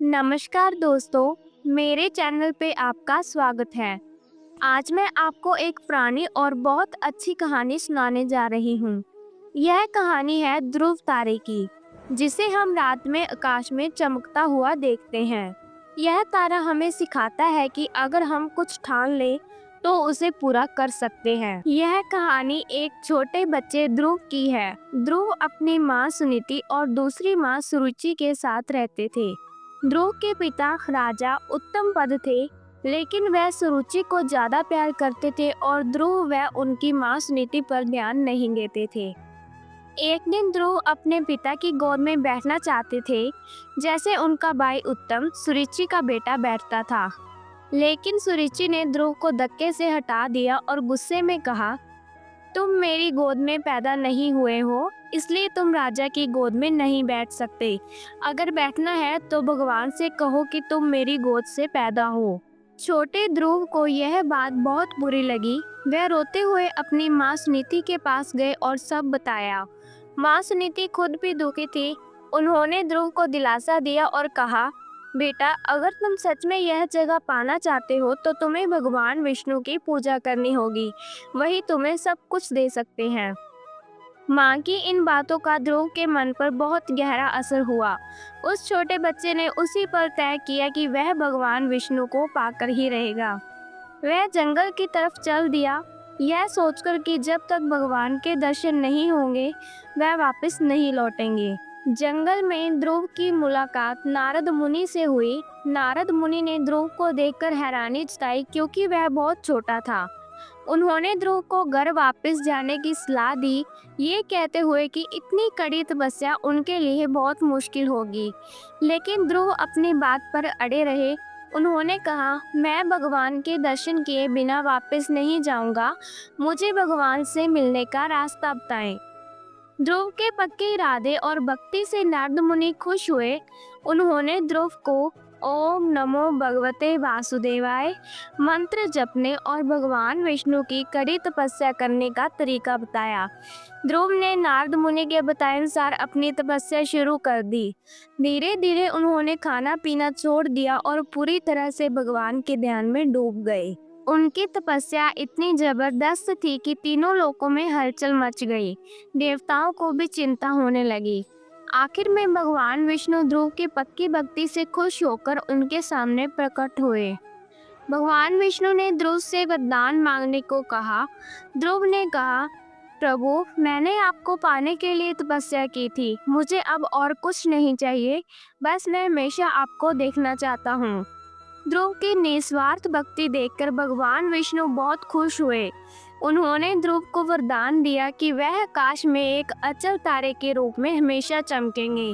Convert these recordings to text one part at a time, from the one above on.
नमस्कार दोस्तों, मेरे चैनल पे आपका स्वागत है। आज मैं आपको एक पुरानी और बहुत अच्छी कहानी सुनाने जा रही हूँ। यह कहानी है ध्रुव तारे की, जिसे हम रात में आकाश में चमकता हुआ देखते हैं। यह तारा हमें सिखाता है कि अगर हम कुछ ठान लें तो उसे पूरा कर सकते हैं। यह कहानी एक छोटे बच्चे ध्रुव की है। ध्रुव अपनी माँ सुनीति और दूसरी माँ सुरुचि के साथ रहते थे। ध्रुव के पिता राजा उत्तम पद थे, लेकिन वह सुरुचि को ज्यादा प्यार करते थे और ध्रुव व उनकी माँ सुनीति पर ध्यान नहीं देते थे। एक दिन ध्रुव अपने पिता की गोद में बैठना चाहते थे, जैसे उनका भाई उत्तम सुरुचि का बेटा बैठता था। लेकिन सुरुचि ने ध्रुव को धक्के से हटा दिया और गुस्से में कहा, तुम मेरी गोद में पैदा नहीं हुए हो, इसलिए तुम राजा की गोद में नहीं बैठ सकते। अगर बैठना है तो भगवान से कहो कि तुम मेरी गोद से पैदा हो। छोटे ध्रुव को यह बात बहुत बुरी लगी। वह रोते हुए अपनी माँ सुनीति के पास गए और सब बताया। माँ सुनीति खुद भी दुखी थी। उन्होंने ध्रुव को दिलासा दिया और कहा, बेटा, अगर तुम सच में यह जगह पाना चाहते हो तो तुम्हें भगवान विष्णु की पूजा करनी होगी। वही तुम्हें सब कुछ दे सकते हैं। माँ की इन बातों का ध्रुव के मन पर बहुत गहरा असर हुआ। उस छोटे बच्चे ने उसी पर तय किया कि वह भगवान विष्णु को पाकर ही रहेगा। वह जंगल की तरफ चल दिया, यह सोचकर कि जब तक भगवान के दर्शन नहीं होंगे वह वापस नहीं लौटेंगे। जंगल में ध्रुव की मुलाकात नारद मुनि से हुई। नारद मुनि ने ध्रुव को देखकर हैरानी जताई, क्योंकि वह बहुत छोटा था। उन्होंने ध्रुव को घर वापस जाने की सलाह दी, ये कहते हुए कि इतनी कड़ी तपस्या उनके लिए बहुत मुश्किल होगी। लेकिन ध्रुव अपनी बात पर अड़े रहे। उन्होंने कहा, मैं भगवान के दर्शन किए बिना वापस नहीं जाऊंगा। मुझे भगवान से मिलने का रास्ता बताएं। ध्रुव के पक्के इरादे और भक्ति से नारद मुनि खुश हुए। उन्होंने ध्रुव को ओम नमो भगवते वासुदेवाय मंत्र जपने और भगवान विष्णु की कड़ी तपस्या करने का तरीका बताया। ध्रुव ने नारद मुनि के बताए अनुसार अपनी तपस्या शुरू कर दी। धीरे धीरे उन्होंने खाना पीना छोड़ दिया और पूरी तरह से भगवान के ध्यान में डूब गए। उनकी तपस्या इतनी जबरदस्त थी कि तीनों लोकों में हलचल मच गई। देवताओं को भी चिंता होने लगी। आखिर में भगवान विष्णु ध्रुव की पक्की भक्ति से खुश होकर उनके सामने प्रकट हुए। भगवान विष्णु ने ध्रुव से वरदान मांगने को कहा। ध्रुव ने कहा, प्रभु, मैंने आपको पाने के लिए तपस्या की थी। मुझे अब और कुछ नहीं चाहिए, बस मैं हमेशा आपको देखना चाहता हूँ। ध्रुव की निस्वार्थ भक्ति देखकर भगवान विष्णु बहुत खुश हुए। उन्होंने ध्रुव को वरदान दिया कि वह आकाश में एक अचल तारे के रूप में हमेशा चमकेंगे।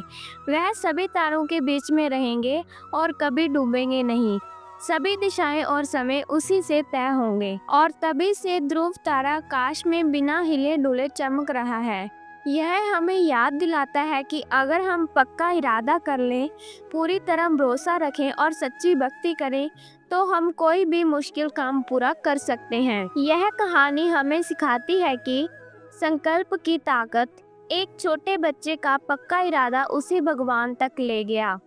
वह सभी तारों के बीच में रहेंगे और कभी डूबेंगे नहीं। सभी दिशाएं और समय उसी से तय होंगे। और तभी से ध्रुव तारा आकाश में बिना हिले डुले चमक रहा है। यह हमें याद दिलाता है कि अगर हम पक्का इरादा कर लें, पूरी तरह भरोसा रखें और सच्ची भक्ति करें, तो हम कोई भी मुश्किल काम पूरा कर सकते हैं। यह कहानी हमें सिखाती है कि संकल्प की ताकत, एक छोटे बच्चे का पक्का इरादा उसे भगवान तक ले गया।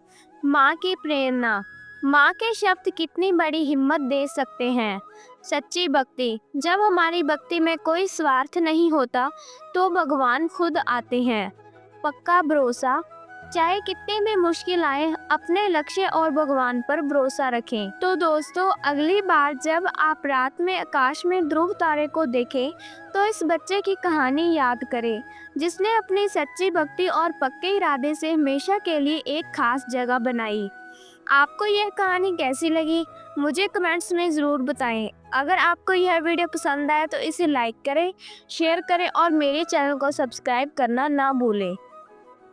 माँ की प्रेरणा, माँ के शब्द कितनी बड़ी हिम्मत दे सकते हैं। सच्ची भक्ति, जब हमारी भक्ति में कोई स्वार्थ नहीं होता तो भगवान खुद आते हैं। पक्का भरोसा, चाहे कितनी भी मुश्किल आए, अपने लक्ष्य और भगवान पर भरोसा रखें। तो दोस्तों, अगली बार जब आप रात में आकाश में ध्रुव तारे को देखें तो इस बच्चे की कहानी याद करें, जिसने अपनी सच्ची भक्ति और पक्के इरादे से हमेशा के लिए एक खास जगह बनाई। आपको यह कहानी कैसी लगी, मुझे कमेंट्स में ज़रूर बताएं। अगर आपको यह वीडियो पसंद आए तो इसे लाइक करें, शेयर करें और मेरे चैनल को सब्सक्राइब करना ना भूलें।